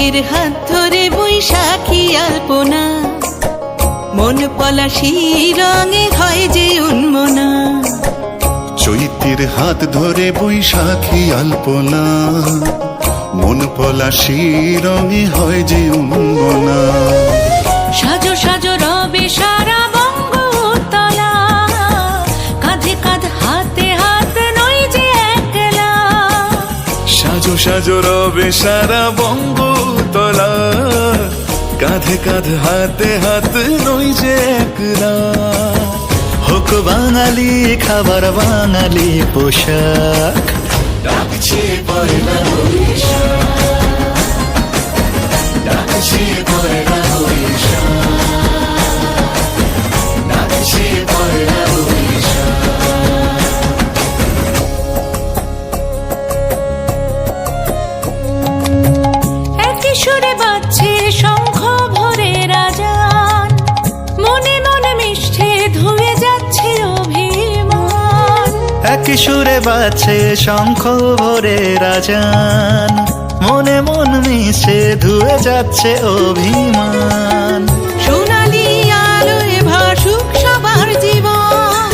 চৈত্রের হাত ধরে বৈশাখী আলপনা, মন পলাশি রঙে হয় যে উন্মনা। চৈত্রের হাত ধরে বৈশাখী আলপনা, মন পলাশি রঙে হয় যে উন্মনা। সাজো সাজো রবে সারা বঙ্গতলা, কাঁধে কাঁধ হাতে হাত নই যে একলা। সাজো সাজো রবে সারা বঙ্গতলা, কাঁধে কাঁধ হাতে হাত নই যে একলা। হোক বাঙালি খাবার বাঙালি পোশাক, ডাকছে পয়লা বৈশাখ, ডাকছে পয়লা বৈশাখ, ডাকছে পয়লা বৈশাখ। একই সুরে বাজছে শঙ্খ ভরে রাজান, মনে মনে মিশছে ধুয়ে যাচ্ছে অভিমান। একই সুরে বাজছে শঙ্খ ভরে রাজান, মনে মন মিশে ধুয়ে যাচ্ছে অভিমান। সোনালি আলোয় ভাসুক সবার জীবন,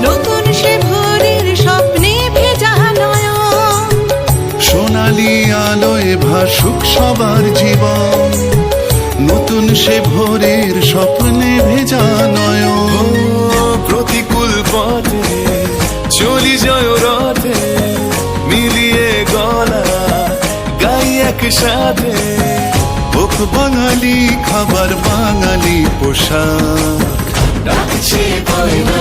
নতুন সে ভোরের স্বপ্নে ভেজা নয়ন। সোনালি আলোয় ভাসুক সবার জীবন, নতুন সে ভোরের স্বপ্নে ভেজা নয়ন। প্রতিকূল পথে চলি জয় রথে, মিলিয়ে গলা গাই একসাথে। হোক বাঙালি খাবার বাঙালি পোশাক, ডাকছে পয়লা